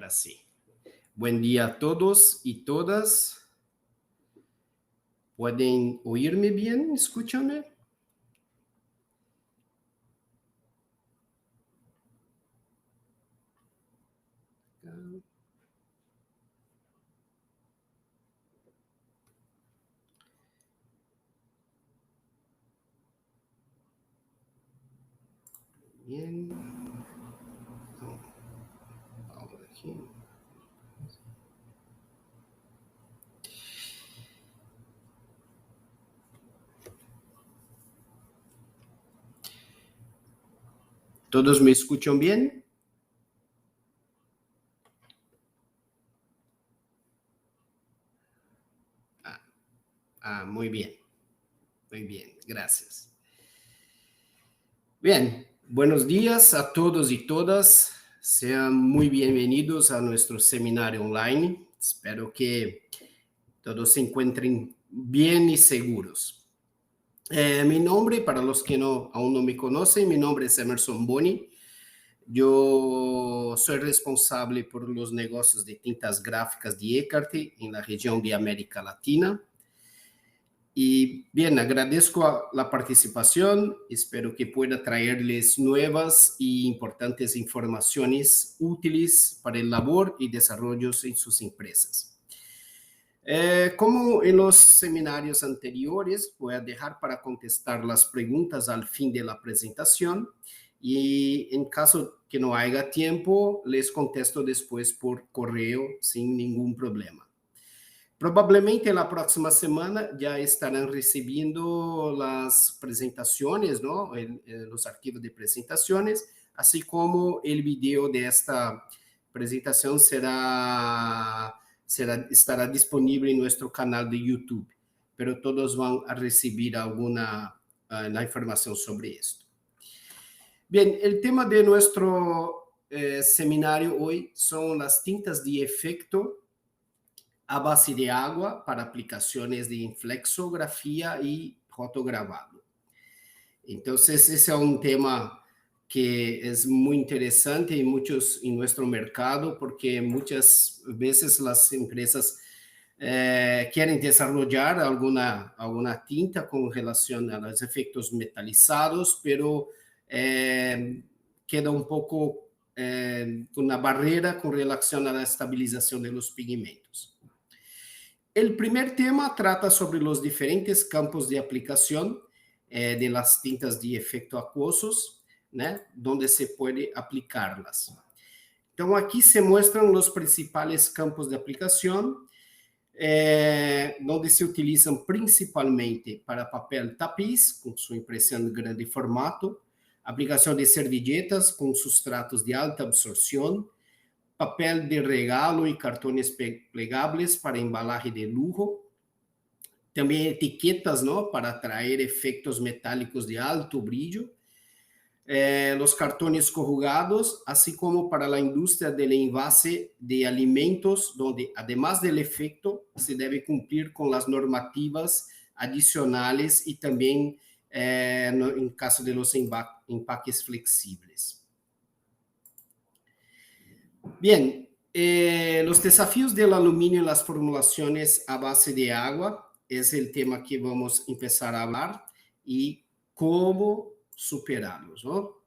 Ahora sí. Buen día a todos y todas. ¿Pueden oírme bien? ¿Escúchame? Bien. Ahora aquí. ¿Todos me escuchan bien? Muy bien. Muy bien, gracias. Bien, buenos días a todos y todas. Sean muy bienvenidos a nuestro seminario online. Espero que todos se encuentren bien y seguros. Mi nombre, para los que aún no me conocen, mi nombre es Emerson Boni. Yo soy responsable por los negocios de tintas gráficas de Ecarte en la región de América Latina. Y bien, agradezco la participación. Espero que pueda traerles nuevas y importantes informaciones útiles para el labor y desarrollo en sus empresas. Como en los seminarios anteriores, voy a dejar para contestar las preguntas al fin de la presentación y en caso que no haya tiempo, les contesto después por correo sin ningún problema. Probablemente la próxima semana ya estarán recibiendo las presentaciones, ¿no? Los archivos de presentaciones, así como el video de esta presentación estará disponible en nuestro canal de YouTube, pero todos van a recibir la información sobre esto. Bien, el tema de nuestro seminario hoy son las tintas de efecto a base de agua para aplicaciones de inflexografía y fotograbado. Entonces, ese es un tema que es muy interesante en nuestro mercado, porque muchas veces las empresas quieren desarrollar alguna tinta con relación a los efectos metalizados, pero queda un poco una barrera con relación a la estabilización de los pigmentos. El primer tema trata sobre los diferentes campos de aplicación de las tintas de efecto acuosos, ¿no? Donde se puede aplicarlas. Entonces, aquí se muestran los principales campos de aplicación, donde se utilizan principalmente para papel tapiz, con su impresión de grande formato, aplicación de servilletas con sustratos de alta absorción, papel de regalo y cartones plegables para embalaje de lujo, también etiquetas, ¿no? Para traer efectos metálicos de alto brillo, los cartones corrugados, así como para la industria del envase de alimentos, donde además del efecto se debe cumplir con las normativas adicionales y también en caso de los empaques flexibles. Bien, los desafíos del aluminio en las formulaciones a base de agua es el tema que vamos a empezar a hablar y cómo superarlos, ¿no?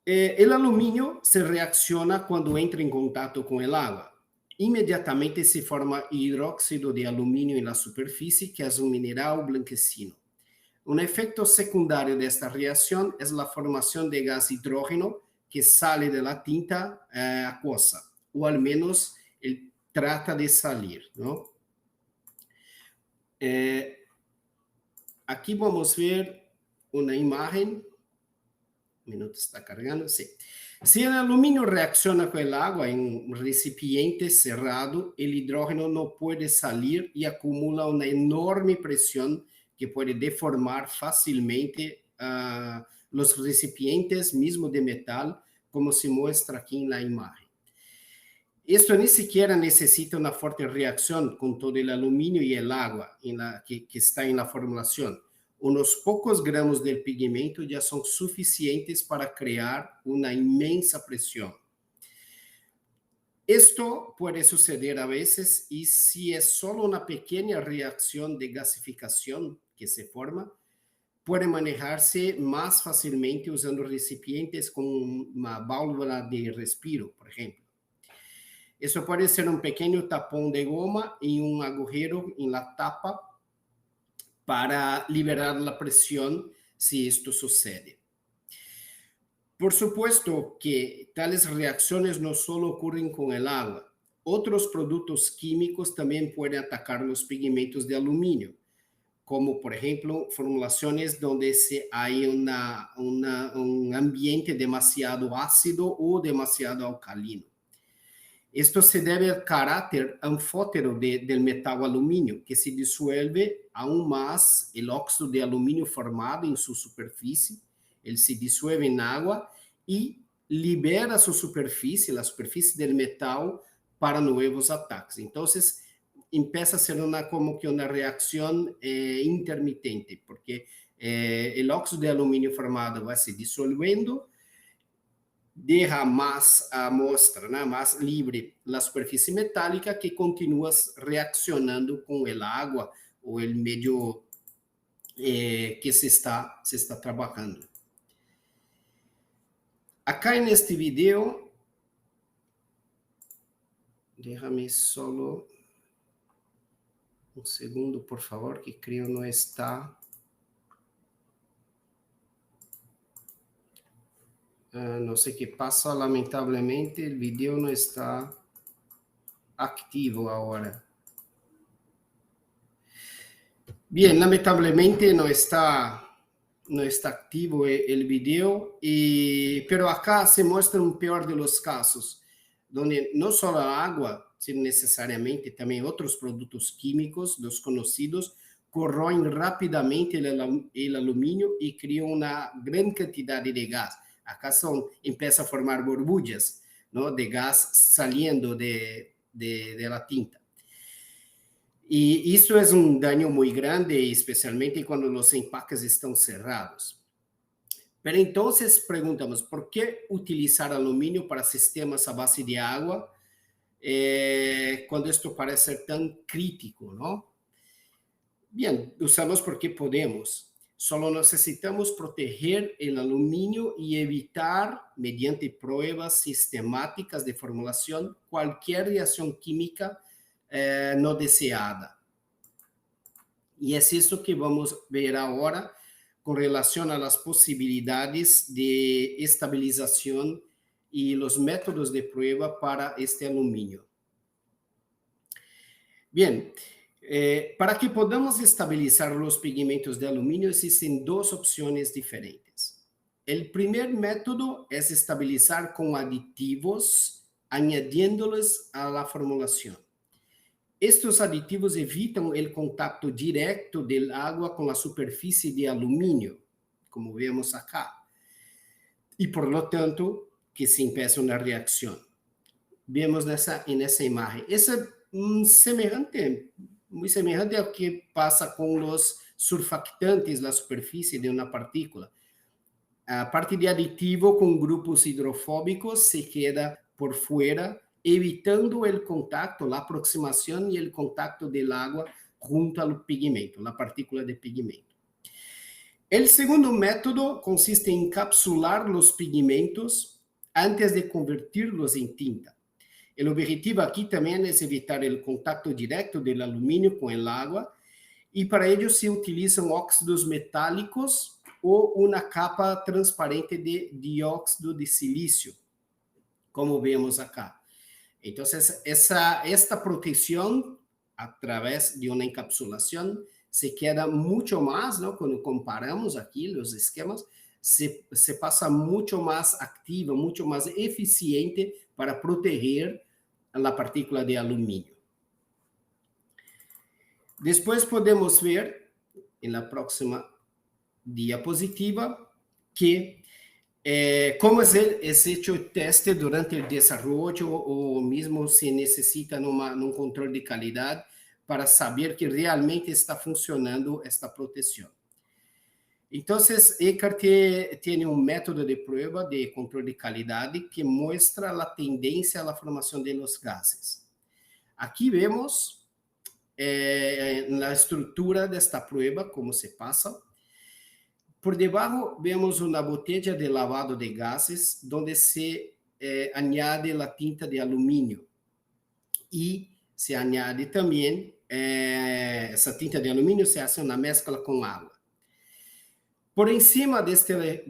El aluminio se reacciona cuando entra en contacto con el agua. Inmediatamente se forma hidróxido de aluminio en la superficie, que es un mineral blanquecino. Un efecto secundario de esta reacción es la formación de gas hidrógeno que sale de la tinta acuosa, o al menos él trata de salir, ¿no? Aquí vamos a ver una imagen. Un minuto, está cargando, sí. Si el aluminio reacciona con el agua en un recipiente cerrado, el hidrógeno no puede salir y acumula una enorme presión que puede deformar fácilmente los recipientes mismo de metal, como se muestra aquí en la imagen. Esto ni siquiera necesita una fuerte reacción con todo el aluminio y el agua que está en la formulación. Unos pocos gramos del pigmento ya son suficientes para crear una inmensa presión. Esto puede suceder a veces y si es solo una pequeña reacción de gasificación que se forma, puede manejarse más fácilmente usando recipientes con una válvula de respiro, por ejemplo. Eso puede ser un pequeño tapón de goma y un agujero en la tapa para liberar la presión si esto sucede. Por supuesto que tales reacciones no solo ocurren con el agua. Otros productos químicos también pueden atacar los pigmentos de aluminio, como por ejemplo formulaciones donde hay un ambiente demasiado ácido o demasiado alcalino. Esto se debe al carácter anfótero del metal aluminio, que se disuelve aún más el óxido de aluminio formado en su superficie. Él se disuelve en agua y libera su superficie, la superficie del metal, para nuevos ataques. Entonces, empieza a ser como que una reacción intermitente, porque el óxido de aluminio formado va se disolviendo, deja más amostra, né, más libre la superficie metálica que continúa reaccionando con el agua o el medio que se está trabajando. Acá en este video, déjame solo un segundo, por favor, que creo no está. No sé qué pasa, lamentablemente el video no está activo ahora. Bien, lamentablemente no está activo el video, pero acá se muestra un peor de los casos, donde no solo agua, sino necesariamente también otros productos químicos desconocidos corroen rápidamente el aluminio y crean una gran cantidad de gas. Acá empieza a formar burbujas, ¿no?, de gas saliendo de la tinta. Y esto es un daño muy grande, especialmente cuando los empaques están cerrados. Pero entonces preguntamos, ¿por qué utilizar aluminio para sistemas a base de agua cuando esto parece ser tan crítico, ¿no? Bien, usamos porque podemos. Solo necesitamos proteger el aluminio y evitar, mediante pruebas sistemáticas de formulación, cualquier reacción química no deseada. Y es esto que vamos a ver ahora con relación a las posibilidades de estabilización y los métodos de prueba para este aluminio. Bien, para que podamos estabilizar los pigmentos de aluminio existen dos opciones diferentes. El primer método es estabilizar con aditivos, añadiéndolos a la formulación. Estos aditivos evitam o contato direto do agua com a superfície de alumínio, como vemos acá, e por lo tanto que se empieza uma reação. Vemos nessa imagem. Essa é muito semelhante ao que passa com os surfactantes na superfície de uma partícula. A parte de aditivo com grupos hidrofóbicos se queda por fora, evitando el contacto, la aproximación y el contacto del agua junto al pigmento, la partícula de pigmento. El segundo método consiste en encapsular los pigmentos antes de convertirlos en tinta. El objetivo aquí también es evitar el contacto directo del aluminio con el agua y para ello se utilizan óxidos metálicos o una capa transparente de dióxido de silicio, como vemos acá. Entonces, esta protección a través de una encapsulación se queda mucho más, ¿no? Cuando comparamos aquí los esquemas, se pasa mucho más activa, mucho más eficiente para proteger la partícula de aluminio. Después podemos ver en la próxima diapositiva que como es hecho el teste durante el desarrollo o mismo se necesita un control de calidad para saber que realmente está funcionando esta protección. Entonces, Eckert tiene un método de prueba de control de calidad que muestra la tendencia a la formación de los gases. Aquí vemos la estructura de esta prueba, cómo se pasa. Por debajo vemos una botella de lavado de gases donde se añade la tinta de aluminio y se añade también esa tinta de aluminio, se hace una mezcla con agua. Por encima de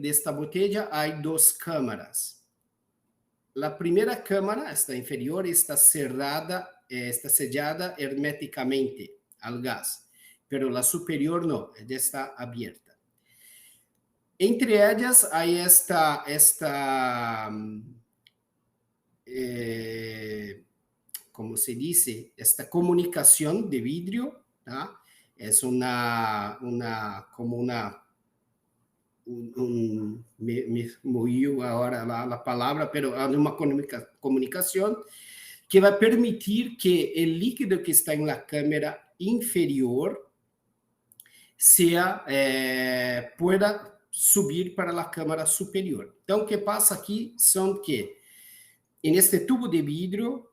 esta botella hay dos cámaras. La primera cámara, esta inferior, está cerrada, está sellada herméticamente al gas, pero la superior no, ella está abierta. Entre ellas hay ¿cómo se dice? Esta comunicación de vidrio, ¿tá? Es me movió ahora la palabra, pero hay una comunicación que va a permitir que el líquido que está en la cámara inferior pueda subir para la cámara superior. Entonces, ¿qué pasa aquí? Son que en este tubo de vidrio,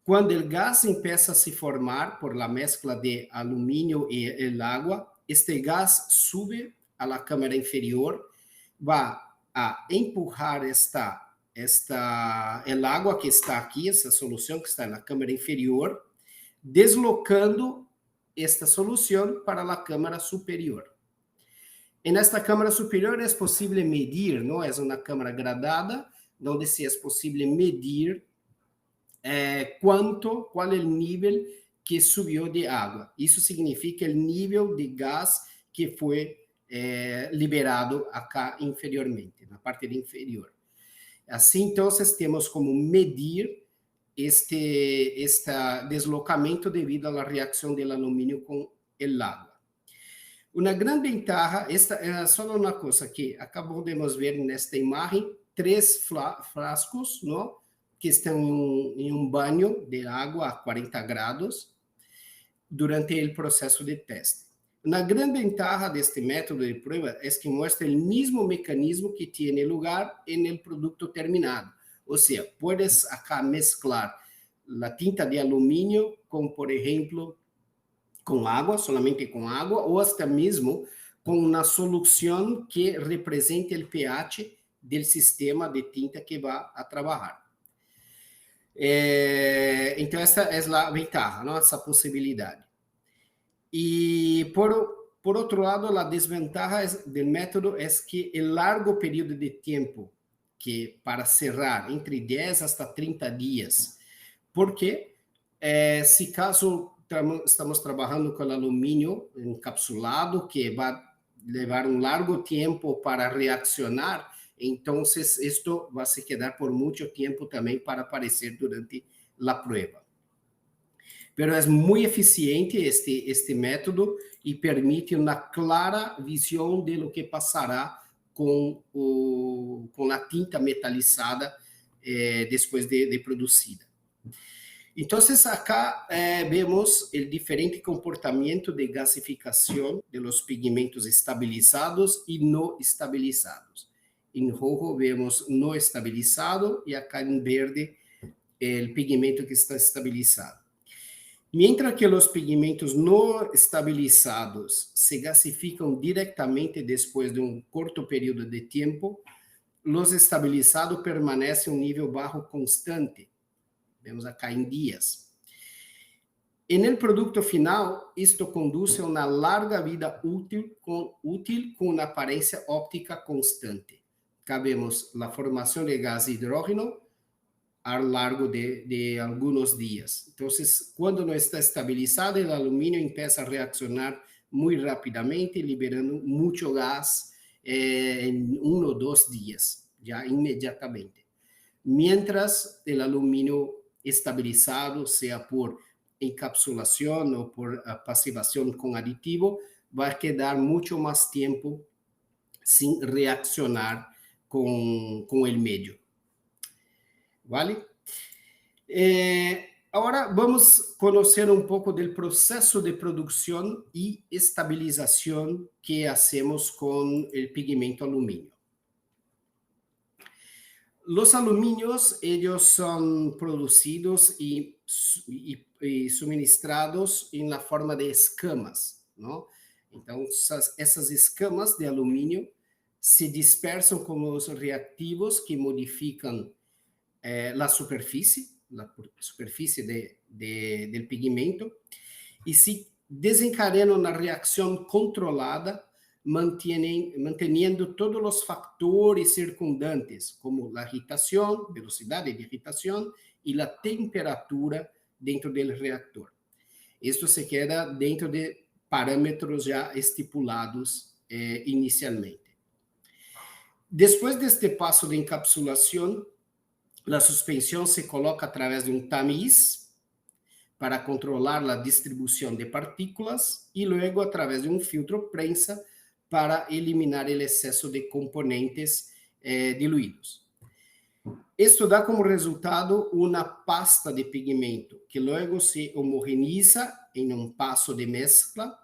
cuando el gas empieza a se formar por la mezcla de aluminio y el agua, este gas sube a la cámara inferior, va a empujar el agua que está aquí, essa solução que está en la cámara inferior, deslocando esta solución para la cámara superior. En esta cámara superior es posible medir, ¿no? Es una cámara gradada, donde sí es posible medir qual é o nível que subiu de água. Isso significa o nível de gás que foi liberado acá inferiormente, na parte inferior. Assim, então, temos como medir este deslocamento devido à reação do alumínio com o agua. Uma grande ventaja, esta é só uma coisa que acabamos de ver nesta imagem, 3 frascos, não? Que estão em um banho de água a 40 graus durante o processo de teste. Uma grande ventaja deste método de prueba é que mostra o mesmo mecanismo que tem lugar no produto terminado. Ou seja, puedes acá mezclar a tinta de alumínio com, por exemplo, com água, solamente com água, ou até mesmo com uma solução que represente o pH do sistema de tinta que vai a trabalhar. Então, essa é a ventaja, ¿no? Essa possibilidade. E, por outro lado, a desventaja do método é que o largo período de tempo que para cerrar, entre 10 hasta 30 dias, porque se caso estamos trabalhando com alumínio encapsulado, que vai levar um largo tempo para reaccionar, então isto vai se quedar por muito tempo também para aparecer durante a prova. Pero é muito eficiente este método e permite uma clara visão de lo que passará com a tinta metalizada depois de produzida. Então, acá vemos o diferente comportamento de gasificação de los pigmentos estabilizados e não estabilizados. Em rojo vemos não estabilizado e acá em verde o pigmento que está estabilizado. Mientras que os pigmentos não estabilizados se gasificam diretamente depois de um curto período de tempo, os estabilizados permanecem em um nível baixo constante. Vemos acá em dias. E no produto final, isto conduz a uma larga vida útil com uma aparência óptica constante. Cá vemos a formação de gás de hidrógeno ao largo de alguns dias. Então, quando não está estabilizado, o alumínio começa a reaccionar muito rapidamente, liberando muito gás em 1 ou 2 dias, já imediatamente. Mientras o alumínio estabilizado, seja por encapsulação ou por passivação com aditivo, vai quedar muito mais tempo sem reaccionar com o meio. ¿Vale? Ahora vamos a conocer un poco del proceso de producción y estabilización que hacemos con el pigmento aluminio. Los aluminios, ellos son producidos y suministrados en la forma de escamas, ¿no? Entonces, esas escamas de aluminio se dispersan con los reactivos que modifican la superficie del pigmento, y si desencadenan una reacción controlada, manteniendo todos los factores circundantes, como la agitación, velocidad de agitación y la temperatura dentro del reactor. Esto se queda dentro de parámetros ya estipulados inicialmente. Después de este paso de encapsulación, la suspensión se coloca a través de un tamiz para controlar la distribución de partículas y luego a través de un filtro prensa para eliminar el exceso de componentes diluidos. Esto da como resultado una pasta de pigmento que luego se homogeneiza en un paso de mezcla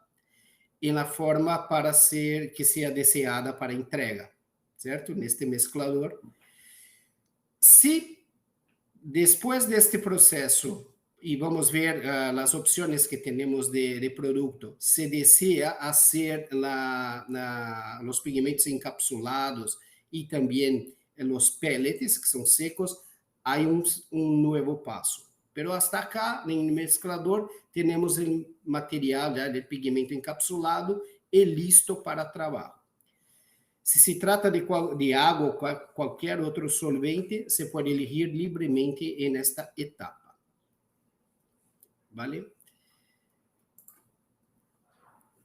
en la forma para que sea deseada para entrega, ¿cierto? En este mezclador. Si después de este proceso, y vamos a ver las opciones que tenemos de producto, se desea hacer los pigmentos encapsulados y también los pellets, que son secos, hay un nuevo paso. Pero hasta acá, en el mezclador, tenemos el material ya del pigmento encapsulado y listo para trabajo. Si se trata de agua o cualquier otro solvente, se puede elegir libremente en esta etapa. ¿Vale?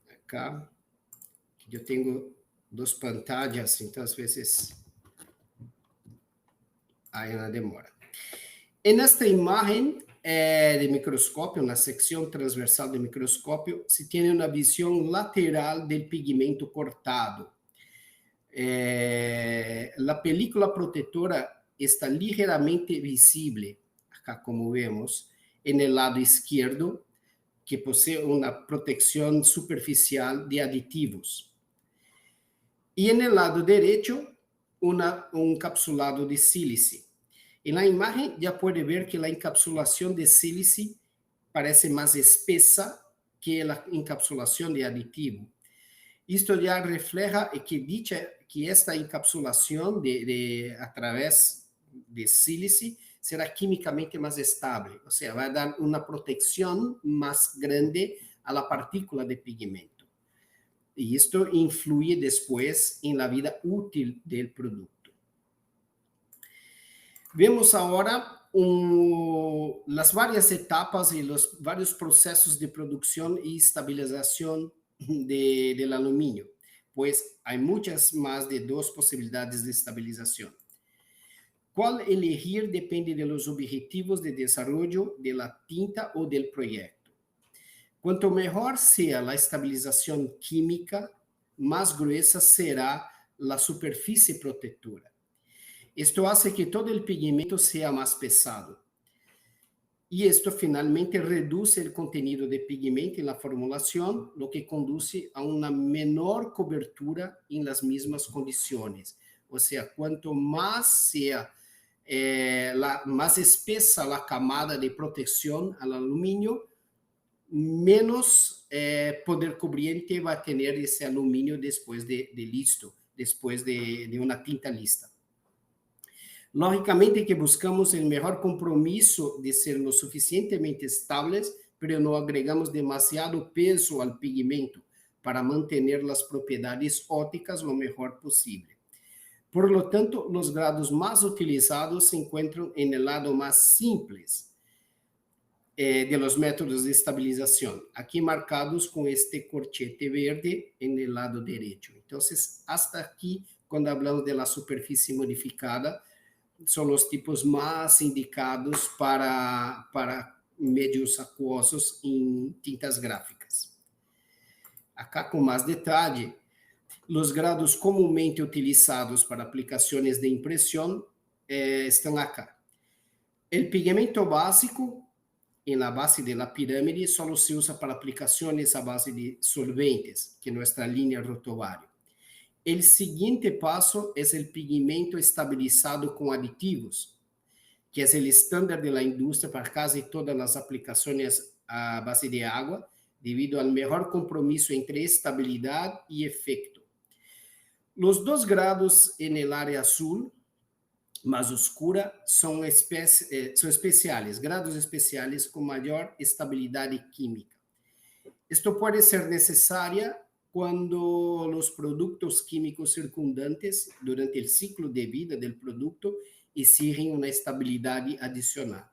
Acá, yo tengo dos pantallas, entonces a veces hay una demora. En esta imagen de microscopio, en la sección transversal del microscopio, se tiene una visión lateral del pigmento cortado. La película protectora está ligeramente visible, acá como vemos, en el lado izquierdo, que posee una protección superficial de aditivos. Y en el lado derecho, un encapsulado de sílice. En la imagen ya puede ver que la encapsulación de sílice parece más espesa que la encapsulación de aditivo. Esto ya refleja que esta encapsulación a través de sílice será químicamente más estable, o sea, va a dar una protección más grande a la partícula de pigmento. Y esto influye después en la vida útil del producto. Vemos ahora las varias etapas y los varios procesos de producción y estabilización del aluminio, pues hay muchas más de 2 posibilidades de estabilización. ¿Cuál elegir? Depende de los objetivos de desarrollo de la tinta o del proyecto. Cuanto mejor sea la estabilización química, más gruesa será la superficie protectora. Esto hace que todo el pigmento sea más pesado. Y esto finalmente reduce el contenido de pigmento en la formulación, lo que conduce a una menor cobertura en las mismas condiciones. O sea, cuanto más sea más espesa la camada de protección al aluminio, menos poder cubriente va a tener ese aluminio después de listo, después de una tinta lista. Lógicamente que buscamos el mejor compromiso de ser lo suficientemente estables, pero no agregamos demasiado peso al pigmento para mantener las propiedades ópticas lo mejor posible. Por lo tanto, los grados más utilizados se encuentran en el lado más simples de los métodos de estabilización, aquí marcados con este corchete verde en el lado derecho. Entonces, hasta aquí, cuando hablamos de la superficie modificada, son los tipos más indicados para medios acuosos en tintas gráficas. Acá con más detalle, los grados comúnmente utilizados para aplicaciones de impresión están acá. El pigmento básico en la base de la pirámide solo se usa para aplicaciones a base de solventes, que es nuestra línea rotovario. El siguiente paso es el pigmento estabilizado con aditivos, que es el estándar de la industria para casi todas las aplicaciones a base de agua, debido al mejor compromiso entre estabilidad y efecto. Los 2 grados en el área azul más oscura son especiales, grados especiales con mayor estabilidad química. Esto puede ser necesaria cuando los productos químicos circundantes durante el ciclo de vida del producto exigen una estabilidad adicional.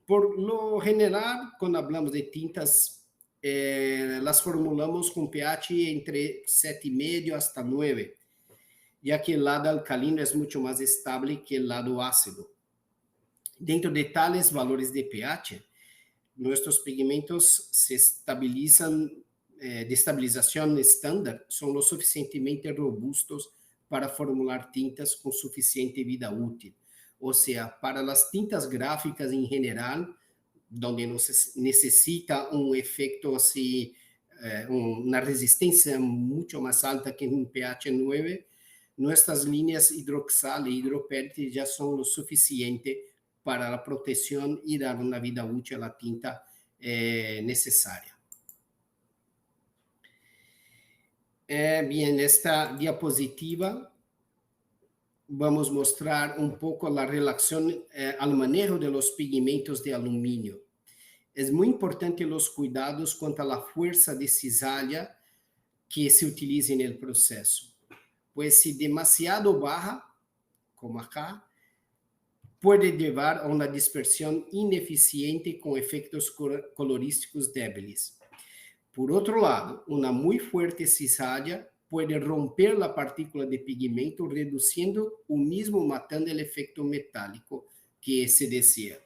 Por lo general, cuando hablamos de tintas, las formulamos con pH entre 7,5 hasta 9, ya que el lado alcalino es mucho más estable que el lado ácido. Dentro de tales valores de pH, nuestros pigmentos se estabilizan, de estabilización estándar, son lo suficientemente robustos para formular tintas con suficiente vida útil. O sea, para las tintas gráficas en general, donde no se necesita un efecto así, una resistencia mucho más alta que en un pH 9, nuestras líneas hidroxal e hidropérite ya son lo suficiente para la protección y dar una vida útil a la tinta necesaria. Bien, esta diapositiva vamos a mostrar un poco la relación al manejo de los pigmentos de aluminio. Es muy importante los cuidados cuanto a la fuerza de cizalla que se utiliza en el proceso. Pues si demasiado baja, como acá, puede llevar a una dispersión ineficiente con efectos colorísticos débiles. Por otro lado, una muy fuerte cizalla puede romper la partícula de pigmento, reduciendo o mismo matando el efecto metálico que se desea.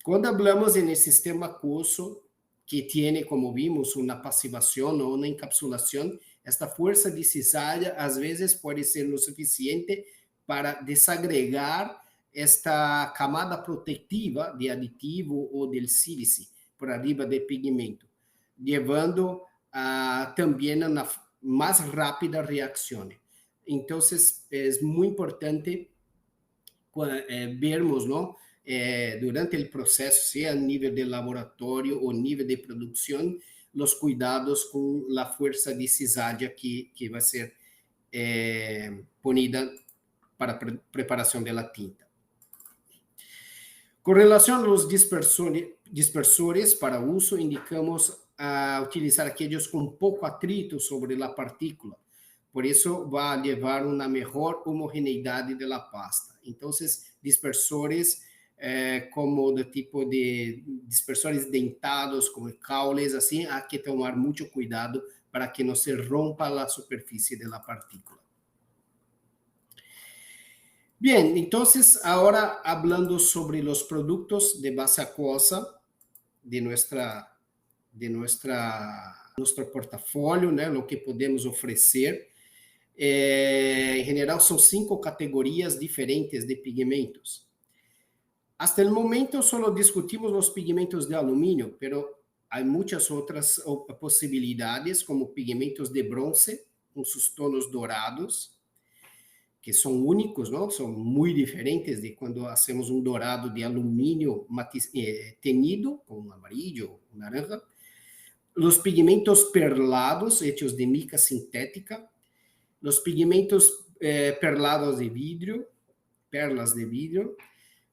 Cuando hablamos en el sistema acuoso, que tiene, como vimos, una pasivación o una encapsulación, esta fuerza de cizalla a veces puede ser lo suficiente para desagregar esta camada protectiva de aditivo o del sílice por arriba del pigmento, llevando también a una más rápida reacción. Entonces, es muy importante vermos, ¿no? Durante el proceso, sea a nivel de laboratorio o nivel de producción, los cuidados con la fuerza de cizalla que va a ser ponida para preparación de la tinta. Con relación a los dispersores para uso, indicamos a utilizar aquellos con poco atrito sobre la partícula. Por eso va a llevar una mejor homogeneidad de la pasta. Entonces, dispersores como de tipo de dispersores dentados, como caules, así, hay que tomar mucho cuidado para que no se rompa la superficie de la partícula. Bien, entonces ahora hablando sobre los productos de base acuosa de nuestro portafolio, né, lo que podemos ofrecer. En general son 5 categorías diferentes de pigmentos. Hasta el momento solo discutimos los pigmentos de aluminio, pero hay muchas otras posibilidades, como pigmentos de bronce, con sus tonos dorados, que son únicos, ¿no? Son muy diferentes de cuando hacemos un dorado de aluminio teñido con amarillo o naranja. Los pigmentos perlados, hechos de mica sintética. Los pigmentos perlados de vidrio, perlas de vidrio,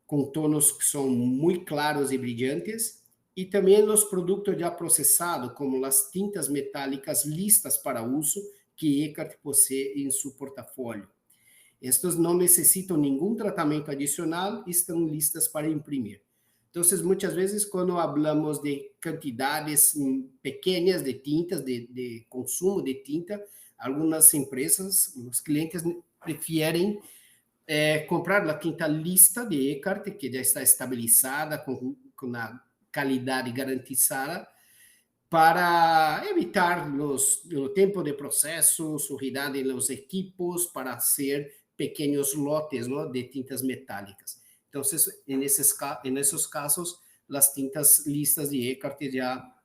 con tonos que son muy claros y brillantes. Y también los productos ya procesados, como las tintas metálicas listas para uso que Eckert posee en su portafolio. Estos no necesitan ningún tratamiento adicional y están listas para imprimir. Entonces, muchas veces cuando hablamos de cantidades pequeñas de tintas, de consumo de tinta, algunas empresas, los clientes prefieren comprar la tinta lista de Eckert, que ya está estabilizada, con una calidad garantizada, para evitar el tiempo de proceso, sujidad en los equipos, para hacer pequeños lotes, ¿no?, de tintas metálicas. Entonces, en esos casos, las tintas listas de Eckert ya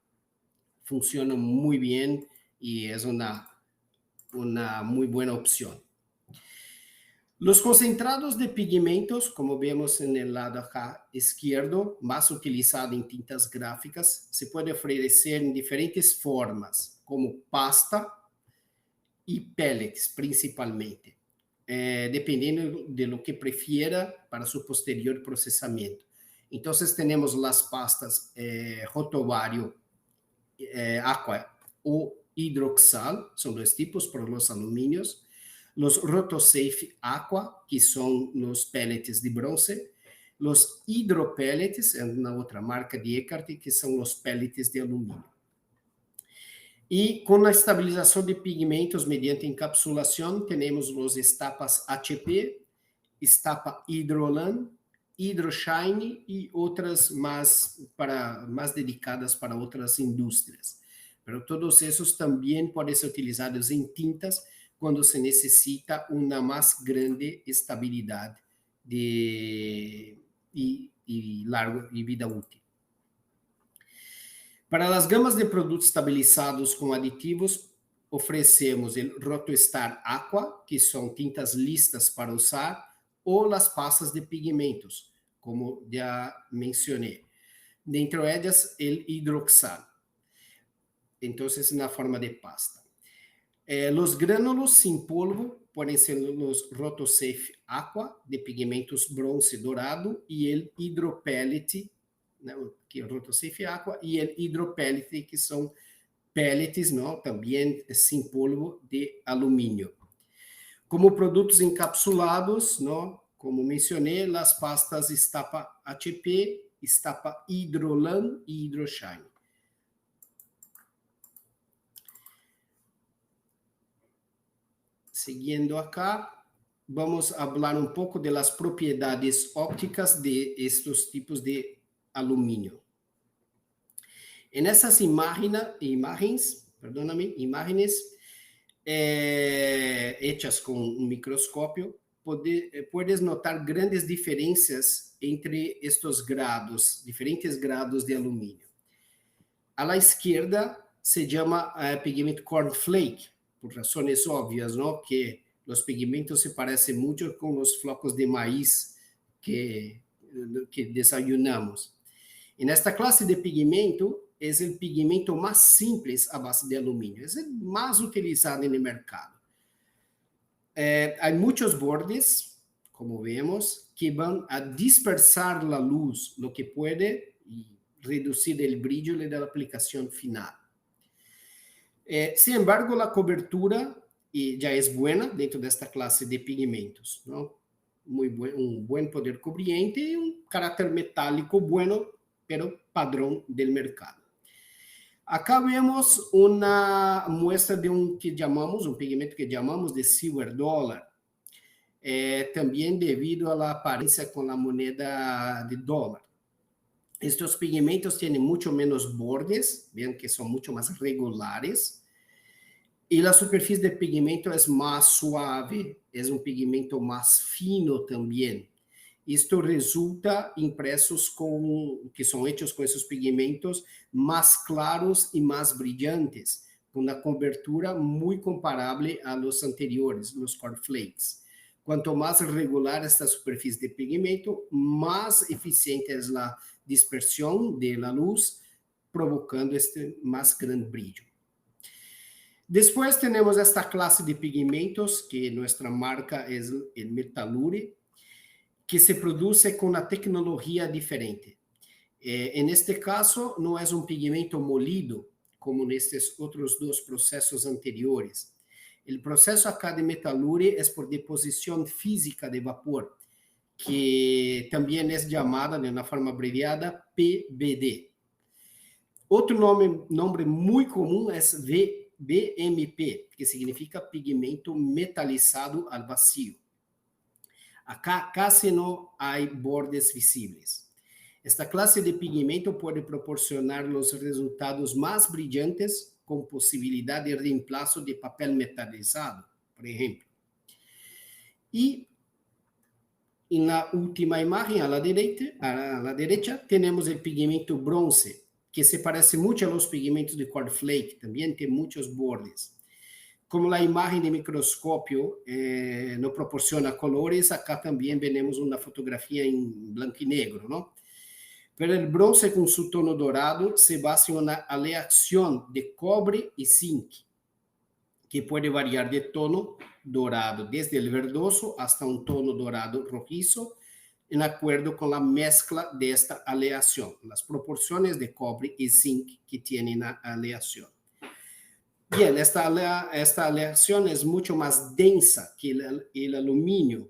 funcionan muy bien y es una muy buena opción. Los concentrados de pigmentos, como vemos en el lado acá izquierdo, más utilizado en tintas gráficas, se puede ofrecer en diferentes formas, como pasta y pellets principalmente, dependiendo de lo que prefiera para su posterior procesamiento. Entonces tenemos las pastas Rotovario, Aqua o Hidroxal, son dos tipos para los alumínios. Los Rotosafe Aqua, que son los pellets de bronce. Los hidropellets, una otra marca de Eckert, que son los pellets de aluminio. Y con la estabilización de pigmentos mediante encapsulación, tenemos los estapas HP, estapa Hydrolan, Hydroshine y otras más dedicadas para otras industrias. Pero todos esos también pueden ser utilizados en tintas cuando se necesita una más grande estabilidad y vida útil. Para as gamas de produtos estabilizados com aditivos, oferecemos o Rotostar Aqua, que são tintas listas para usar, ou as pastas de pigmentos, como já mencionei. Dentro de elas, o hidroxal. Então, na forma de pasta. Os grânulos sem polvo podem ser os Rotosafe Aqua, de pigmentos bronze dourado, e o hidropellet, que é o Rotosafe Aqua, e o hidropellet, que são pellets, também sem polvo, de alumínio. Como produtos encapsulados, como mencionei, as pastas Estapa HP, Estapa Hydrolan e Hydroshine. Seguindo acá, vamos falar um pouco das propriedades ópticas de estes tipos de alumínio. Nessas imagens hechas com um microscópio, puedes notar grandes diferenças entre estes grados, diferentes grados de alumínio. A la izquierda se chama pigmento cornflake, por razões óbvias, que os pigmentos se parecem muito com os flocos de maíz que desayunamos. E nesta classe de pigmento, é o pigmento mais simples a base de alumínio, é o mais utilizado no mercado. Há muitos bordes, como vemos, que vão a dispersar a luz, lo que pode reduzir o brilho da aplicação final. Sin embargo, a cobertura já é boa dentro desta classe de pigmentos, bom poder cobriente e caráter metálico bueno, pero padrão do mercado. Acá vemos uma muestra de um pigmento que chamamos de silver dollar, também devido à aparência com a moneda de dólar. Estes pigmentos têm muito menos bordes, vean que são muito mais regulares, e a superfície de pigmento é mais suave, é pigmento mais fino também. Isto resulta impressos que são hechos com esses pigmentos mais claros e mais brilhantes, com uma cobertura muito comparável a los anteriores, los cornflakes. Quanto mais regular esta superfície de pigmento, mais eficiente é a dispersão da luz, provocando este mais grande brilho. Depois temos esta classe de pigmentos, que nossa marca é o Metalure, que se produz com uma tecnologia diferente. Neste caso, não é pigmento molido, como nestes outros dois processos anteriores. O processo acá de Metalure é por deposição física de vapor, que também é chamada, de uma forma abreviada, PVD. Outro nome muito comum é BMP, que significa pigmento metalizado al vacío. Acá quase não há bordes visíveis. Esta classe de pigmento pode proporcionar os resultados mais brilhantes com possibilidade de reemplazo de papel metalizado, por exemplo. E En la última imagen, a la derecha, tenemos el pigmento bronce, que se parece mucho a los pigmentos de cornflake, también tiene muchos bordes. Como la imagen de microscopio no proporciona colores, acá también tenemos una fotografía en blanco y negro, ¿no? Pero el bronce con su tono dorado se basa en una aleación de cobre y zinc, que puede variar de tono dorado, desde el verdoso hasta un tono dorado rojizo, en acuerdo con la mezcla de esta aleación, las proporciones de cobre y zinc que tiene la aleación. Bien, esta aleación es mucho más densa que el aluminio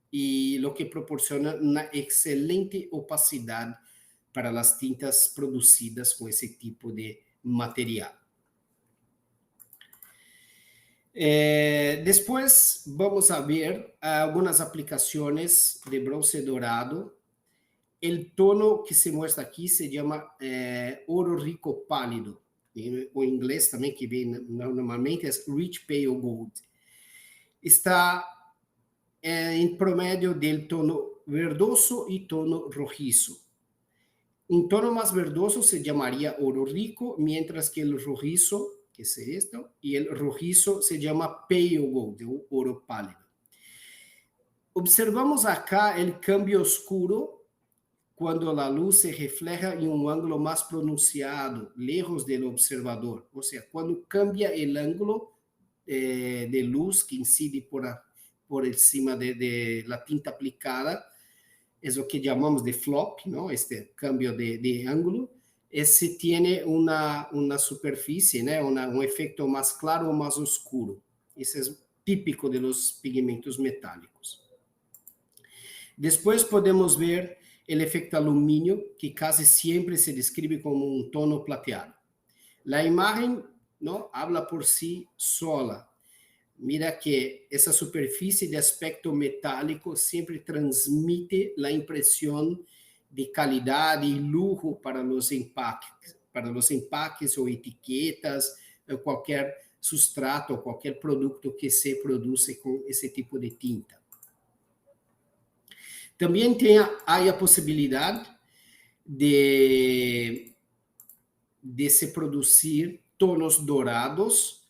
y lo que proporciona una excelente opacidad para las tintas producidas con ese tipo de material. Después vamos a ver algunas aplicaciones de bronce dorado. El tono que se muestra aquí se llama oro rico pálido, o en inglés también que viene normalmente es rich pale gold. Está en promedio del tono verdoso y tono rojizo. Un tono más verdoso se llamaría oro rico, mientras que el rojizo, que es esto, y el rojizo se llama pale gold, oro pálido. Observamos acá el cambio oscuro cuando la luz se refleja en un ángulo más pronunciado, lejos del observador. O sea, cuando cambia el ángulo de luz que incide por encima de la tinta aplicada, es lo que llamamos de flop, ¿no? Este cambio de ángulo. Ese tiene una superficie, ¿no? Un efecto más claro o más oscuro. Ese es típico de los pigmentos metálicos. Después podemos ver el efecto aluminio, que casi siempre se describe como un tono plateado. La imagen, ¿no?, habla por sí sola. Mira que esa superficie de aspecto metálico siempre transmite la impresión de calidad y lujo para los empaques o etiquetas, cualquier sustrato, cualquier producto que se produce con ese tipo de tinta. También hay la posibilidad de se producir tonos dorados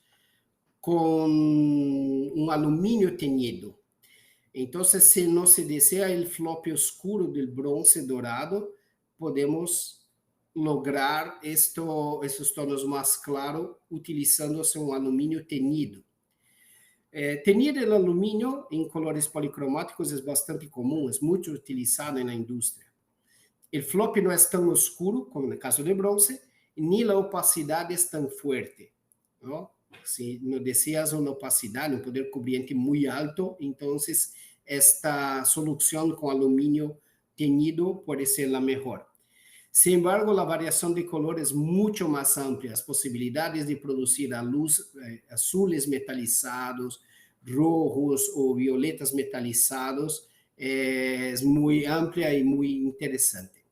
con un aluminio teñido. Entonces, si no se desea el flop oscuro del bronce dorado, podemos lograr estos tonos más claros utilizándose un aluminio teñido. Teñir el aluminio en colores policromáticos es bastante común, es mucho utilizado en la industria. El flop no es tan oscuro como en el caso de bronce, ni la opacidad es tan fuerte, ¿no? Si no deseas una opacidad, un poder cubriente muy alto, entonces esta solución con aluminio teñido puede ser la mejor. Sin embargo, la variación de color es mucho más amplia. Las posibilidades de producir azules metalizados, rojos o violetas metalizados es muy amplia y muy interesante.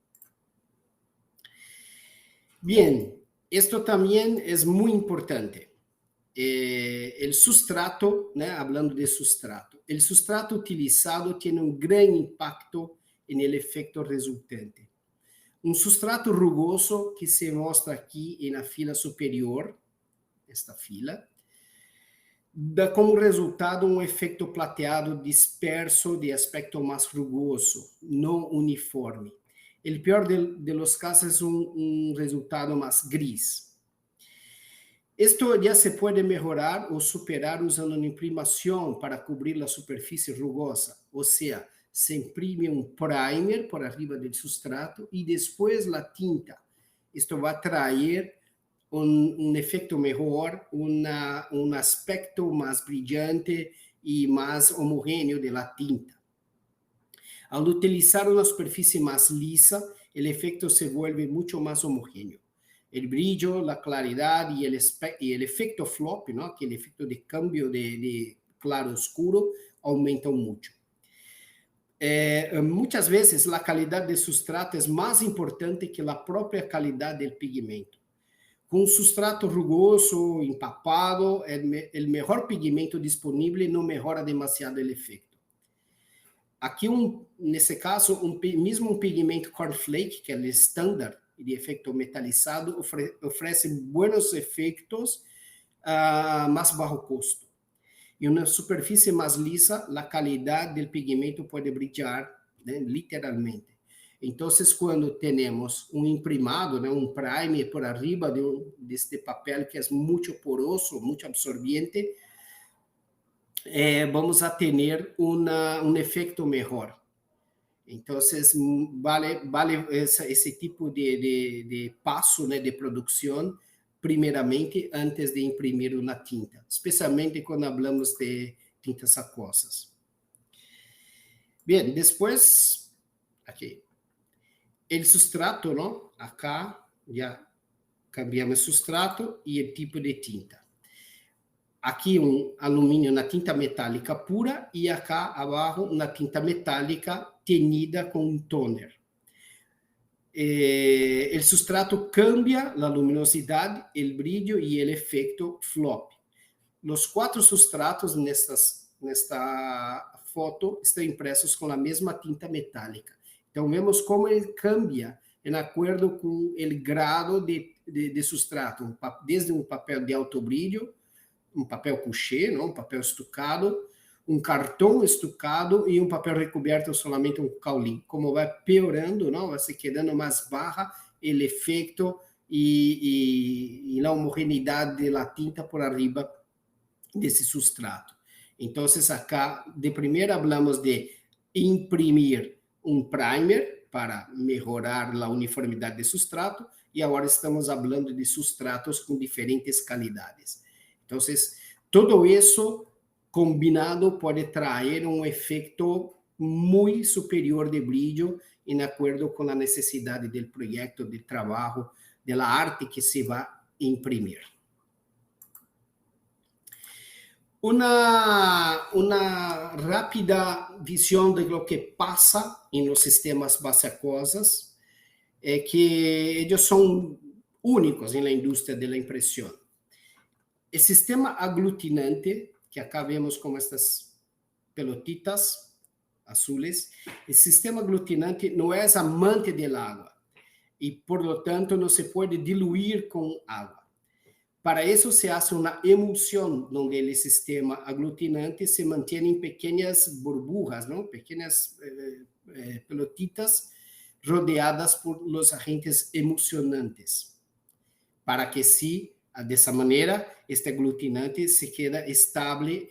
Bien, esto también es muy importante. El sustrato, ¿no? Hablando de sustrato, el sustrato utilizado tiene un gran impacto en el efecto resultante. Un sustrato rugoso que se muestra aquí en la fila superior, esta fila, dá como resultado um efeito plateado disperso de aspecto mais rugoso, não uniforme. O pior de los casos é resultado mais gris. Esto ya se puede mejorar o superar usando una imprimación para cubrir la superficie rugosa. O sea, se imprime un primer por arriba del sustrato y después la tinta. Esto va a traer un efecto mejor, un aspecto más brillante y más homogéneo de la tinta. Al utilizar una superficie más lisa, el efecto se vuelve mucho más homogéneo. El brillo, la claridad y el efecto flop, ¿no?, que el efecto de cambio de claro a oscuro, aumentan mucho. Muchas veces la calidad del sustrato es más importante que la propia calidad del pigmento. Con un sustrato rugoso, empapado, el mejor pigmento disponible no mejora demasiado el efecto. Aqui, nesse caso, mesmo um pigmento cornflake, que é o estándar de efeito metalizado, oferece bons efeitos a mais baixo custo. E uma superfície mais lisa, a qualidade do pigmento pode brilhar, né, literalmente. Então, quando temos um imprimado, né, um primer por arriba deste papel que é muito poroso, muito absorvente, vamos a ter um efeito melhor. Então, vale esse tipo de passo, né, de produção, primeiramente, antes de imprimir na tinta, especialmente quando falamos de tintas aquosas. Bem, depois, aqui, o substrato, não? Acá, já cambiamos o substrato e o tipo de tinta. Aqui um alumínio na tinta metálica pura e acá abaixo na tinta metálica tenida com um toner. O substrato cambia a luminosidade, o brilho e o efeito flop. Os 4 substratos nesta foto estão impressos com a mesma tinta metálica. Então, vemos como ele cambia de acordo com o grado de substrato, desde um papel de alto brilho, um papel couché, não? Um papel estucado, um cartão estucado e um papel recoberto solamente um caulin. Como vai piorando, não? Vai se quedando mais baixa o efeito e a homogeneidade da tinta por arriba desse substrato. Então, acá, de primeira, falamos de imprimir um primer para melhorar a uniformidade de substrato, e agora estamos falando de substratos com diferentes qualidades. Então, todo isso combinado pode trazer um efeito muito superior de brilho, em acordo com a necessidade do projeto, do trabalho, da arte que se vai imprimir. Uma rápida visão de lo que passa em los sistemas base aquosas é que eles são únicos na indústria da impressão. O sistema aglutinante, que acá vemos como estas pelotitas azules, o sistema aglutinante não é amante da água e, por lo tanto, não se pode diluir com água. Para isso, se faz uma emulsão, onde o sistema aglutinante se mantém em pequenas burbujas, não? Pequenas pelotitas rodeadas por los agentes emulsionantes, para que dessa maneira, este aglutinante se queda estável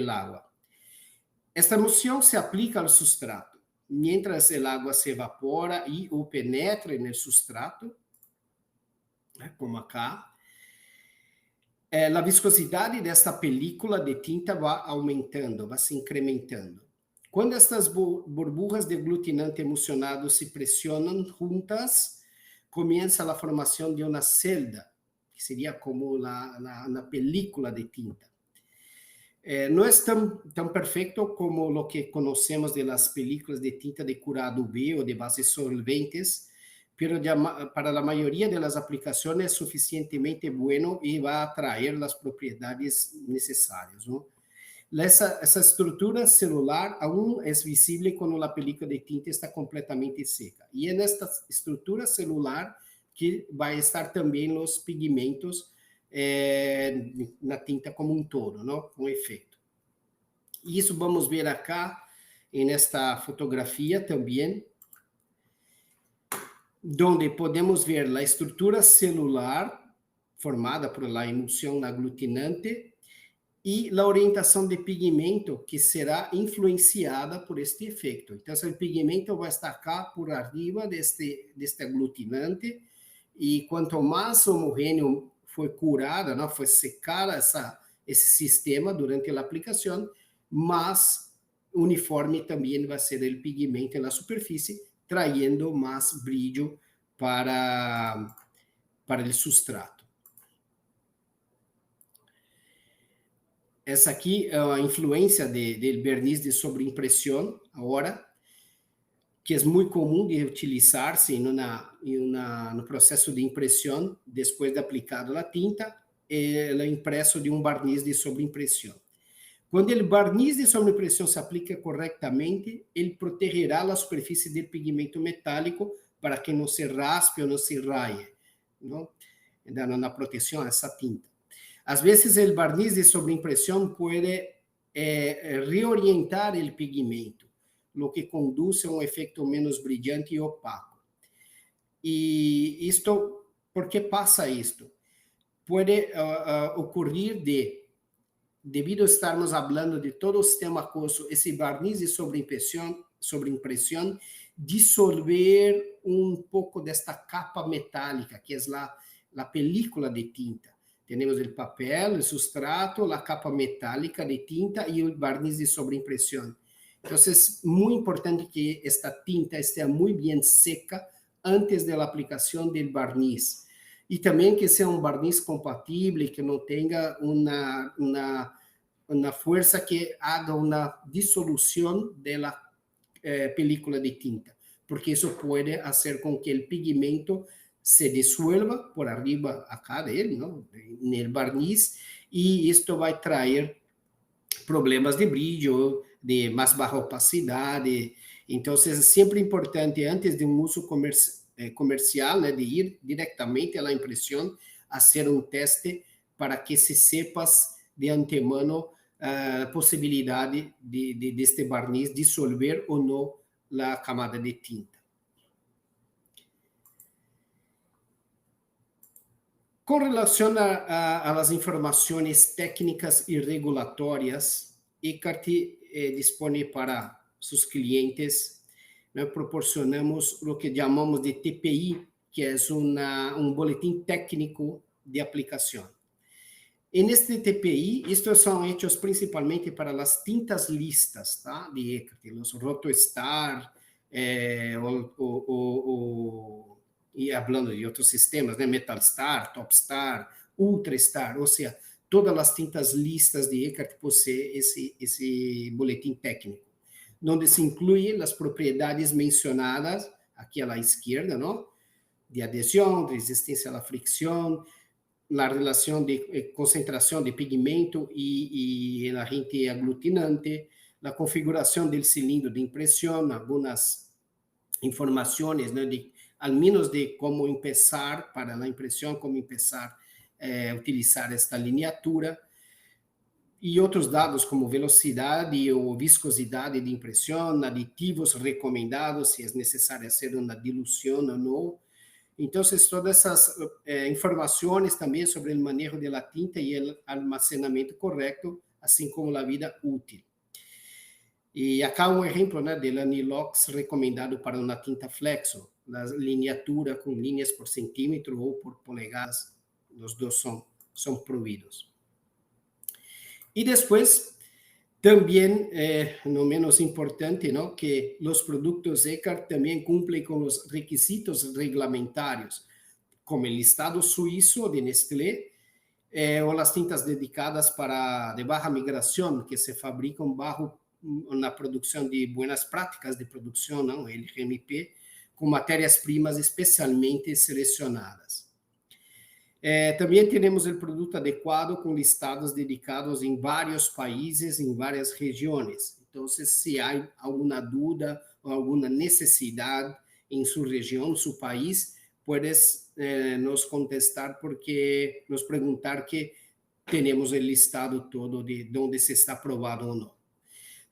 no agua. Esta emulsão se aplica ao substrato, mientras a água se evapora e ou penetra no substrato, como acá. A viscosidade desta película de tinta vai aumentando, vai se incrementando. Quando estas burbujas de aglutinante emulsionado se pressionam juntas, começa a formação de uma celda, que seria como na película de tinta. Não é tão perfeito como o que conhecemos das películas de tinta de curado UV ou de bases solventes, pero para a maioria das aplicações é suficientemente bueno e vai atrair as propriedades necessárias. Não? Essa estrutura celular aún é visível quando a película de tinta está completamente seca. E é nesta estrutura celular que vai estar também os pigmentos na tinta como um todo, não? Com efeito. Isso vamos ver acá, nesta fotografia também, onde podemos ver a estrutura celular formada por la emulsão aglutinante e a orientação de pigmento que será influenciada por este efeito. Então, o pigmento vai estar cá por arriba deste aglutinante e quanto mais homogêneo foi curada, não, foi secada esse sistema durante a aplicação, mais uniforme também vai ser o pigmento na superfície, trayendo mais brilho para o substrato. Essa aqui é a influência do verniz de sobreimpressão, agora, que é muito comum de utilizar-se no processo de impressão, depois de aplicado a tinta, é impresso de um verniz de sobreimpressão. Quando o barniz de sobreimpressão se aplica corretamente, ele protegerá a superfície do pigmento metálico para que não se raspe ou não se raie, não? Dando na proteção a essa tinta. Às vezes, o barniz de sobreimpressão pode reorientar o pigmento, o que conduz a um efeito menos brilhante e opaco. E isto, ¿por que passa isto? Pode ocorrer devido a estarmos falando de todo o sistema aquoso, esse barniz de sobreimpressão dissolver um pouco desta capa metálica, que é a película de tinta. Temos o papel, o substrato, a capa metálica de tinta e o barniz de sobreimpressão. Então, é muito importante que esta tinta esteja muito bem seca antes da aplicação do barniz. E também que seja um barniz compatível, que não tenha uma força que haga uma dissolução da película de tinta, porque isso pode fazer com que o pigmento se disuelva por arriba acá dele, ¿no? No barniz, e isto vai trazer problemas de brilho, de mais baixa opacidade. Então, é sempre importante, antes de um uso comercial, né, de ir diretamente à impressão, fazer um teste para que se sepas de antemano a possibilidade deste barniz dissolver ou não a camada de tinta. Com relação às informações técnicas e regulatórias, Eckert dispõe para seus clientes, proporcionamos o que chamamos de TPI, que é um boletim técnico de aplicação. En este TPI, estos são hechos principalmente para as tintas listas, tá? De Eckert, os Rotostar, e falando de outros sistemas, né? Metalstar, Topstar, Ultrastar, ou seja, todas as tintas listas de Eckert possuem esse boletim técnico, onde se incluem as propriedades mencionadas aqui à esquerda, não? De adesão, de resistência à fricção, a relação de concentração de pigmento e agente aglutinante, a configuração do cilindro de impressão, algumas informações, né, ao menos de como começar para a impressão, como começar a utilizar esta lineatura, e outros dados como velocidade ou viscosidade de impressão, aditivos recomendados, se é necessário fazer uma diluição ou não. Então, todas essas informações também sobre o manejo da tinta e o armazenamento correto, assim como a vida útil. E acá um exemplo, né, do Anilox recomendado para uma tinta flexo, a lineatura com linhas por centímetro ou por polegadas, os dois são proibidos. E depois, também, no menos importante, ¿no? Que os produtos Eckert também cumprem com os requisitos regulamentários, como o listado suíço de Nestlé, ou as tintas dedicadas de baixa migração, que se fabricam na produção de boas práticas de produção, não? LGMP, com matérias-primas especialmente selecionadas. Também temos o produto adequado com listados dedicados em vários países, em várias regiões. Então, se há alguma dúvida ou alguma necessidade em sua região, seu país, puedes nos contestar, porque nos perguntar que temos o listado todo de onde se está aprovado ou não.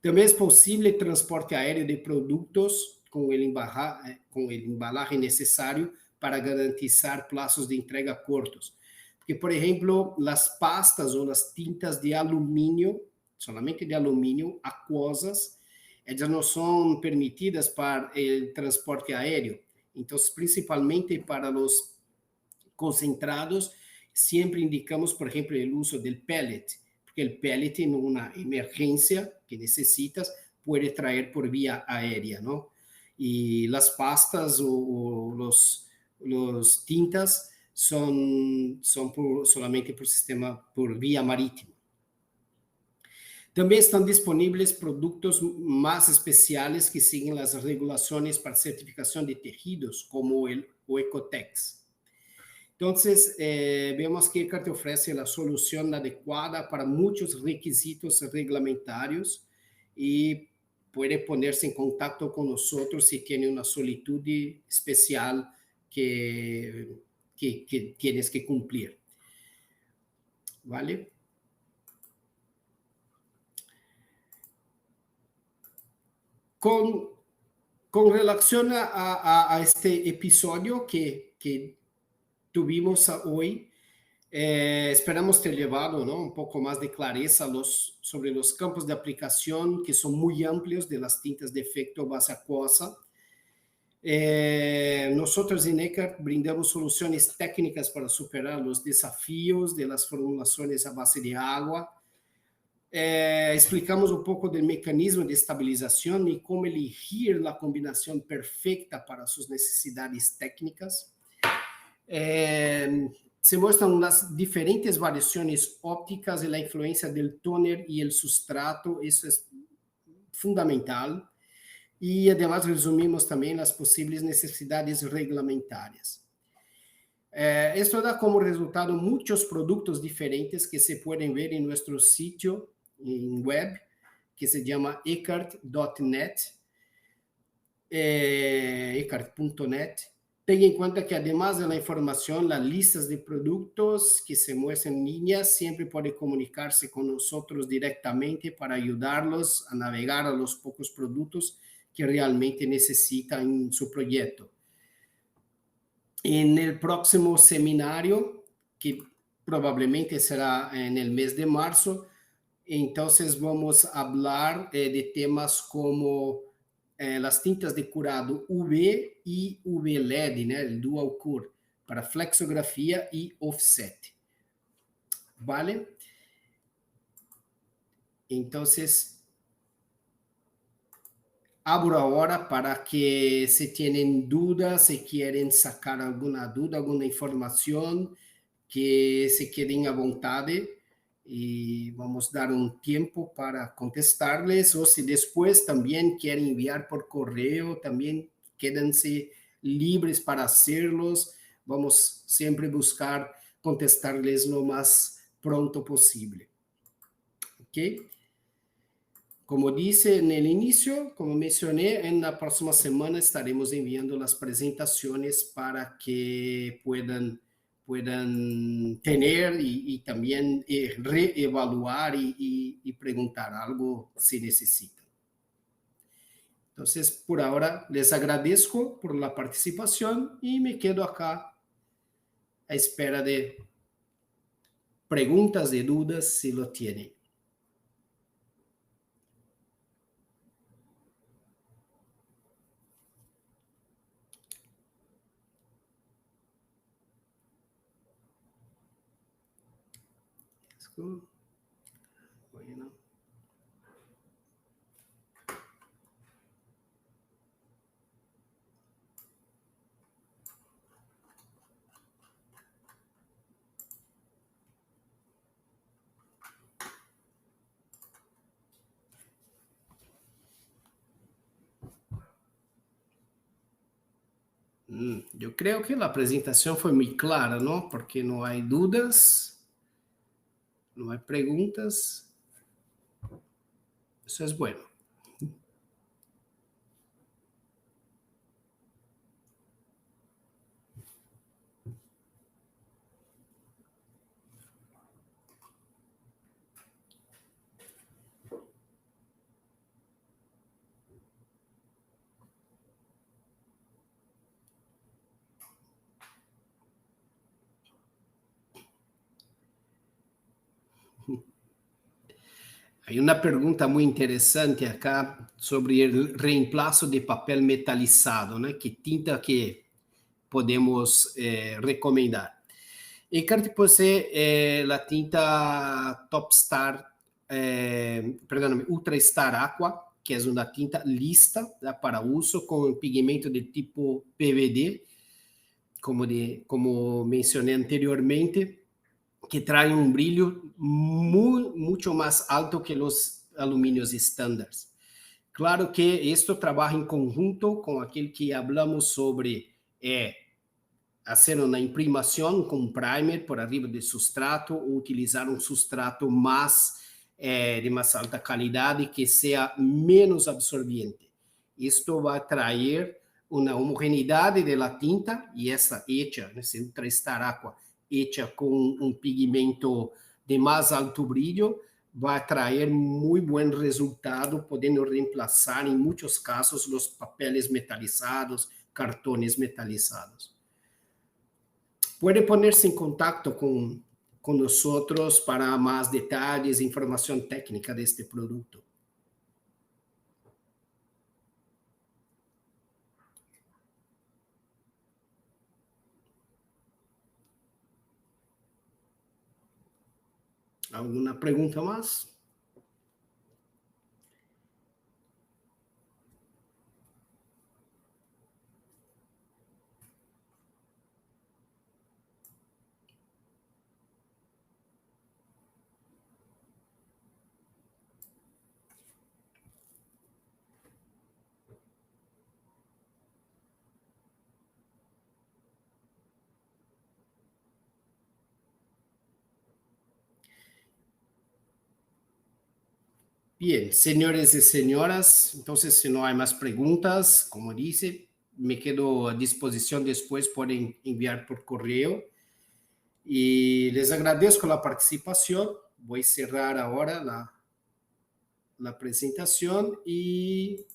Também é possível o transporte aéreo de produtos com o embalagem necessário para garantizar prazos de entrega curtos. Porque, por exemplo, as pastas ou as tintas de alumínio, somente de alumínio, aquosas, elas não são permitidas para o transporte aéreo. Então, principalmente para os concentrados, sempre indicamos, por exemplo, o uso do pellet, porque o pellet, em uma emergência que necessitas, pode trazer por via aérea, não? E as pastas ou os tintas são solamente por via marítima. Também estão disponíveis produtos mais especiais que seguem as regulações para certificação de tecidos, como o Ecotex. Entonces, vemos que Eckhart ofrece la solución adecuada para muchos requisitos reglamentarios y puede ponerse en contacto con nosotros si tiene una solicitud especial que tienes que cumplir. ¿Vale? Con relación a este episodio que tuvimos hoy, esperamos ter llevado, ¿no?, un poco más de clareza sobre los campos de aplicación que son muy amplios de las tintas de efecto base acuosa. Nosotros en Eckhart brindamos soluciones técnicas para superar los desafíos de las formulaciones a base de agua. Explicamos un poco del mecanismo de estabilización y cómo elegir la combinación perfecta para sus necesidades técnicas. Se muestran las diferentes variaciones ópticas y la influencia del tóner y el sustrato, eso es fundamental. Y además resumimos también las posibles necesidades reglamentarias. Esto da como resultado muchos productos diferentes que se pueden ver en nuestro sitio en web, que se llama eckhart.net, eckhart.net. Tenga en cuenta que además de la información, las listas de productos que se muestran en línea, siempre puede comunicarse con nosotros directamente para ayudarlos a navegar a los pocos productos que realmente necesitan en su proyecto. En el próximo seminario, que probablemente será en el mes de marzo, entonces vamos a hablar de temas como las tintas de curado UV y UV LED, ¿no?, el Dual Cure, para flexografía y offset. ¿Vale? Entonces, abro ahora para que si tienen dudas, si quieren sacar alguna duda, alguna información, que se queden a vontade y vamos a dar un tiempo para contestarles, o si después también quieren enviar por correo, también quédense libres para hacerlos. Vamos siempre a buscar contestarles lo más pronto posible. ¿Ok? Como dice en el inicio, como mencioné, en la próxima semana estaremos enviando las presentaciones para que puedan tener y también reevaluar y preguntar algo si necesitan. Entonces, por ahora, les agradezco por la participación y me quedo acá a espera de preguntas, de dudas, si lo tienen. Bueno. Yo creo que la presentación fue muy clara, ¿no? Porque no hay dudas, no hay preguntas. Eso es bueno. Hay una pregunta muy interesante acá sobre el reemplazo de papel metalizado, ¿no? ¿Qué tinta que podemos recomendar? Eckhart posee la tinta Top Star, perdóname, Ultra Star Aqua, que es una tinta lista, ¿verdad?, para uso con pigmento de tipo PVD, como mencioné anteriormente, que trae un brillo mucho más alto que los aluminios estándares. Claro que esto trabaja en conjunto con aquel que hablamos sobre hacer uma imprimação com primer por arriba do substrato ou utilizar um substrato de mais alta qualidade que seja menos absorvente. Isto vai trazer uma homogeneidade da tinta e essa hecha, essa Ultra Star Aqua, hecha com um pigmento de mais alto brilho, vai trazer muito bom resultado, podendo reemplazar, em muitos casos, os papéis metalizados, cartões metalizados. Pode ponerse em contato com nós para mais detalhes e informação técnica deste produto. Alguma pergunta mais? Bien, señores y señoras, entonces si no hay más preguntas, como dice, me quedo a disposición después, pueden enviar por correo. Y les agradezco la participación. Voy a cerrar ahora la presentación y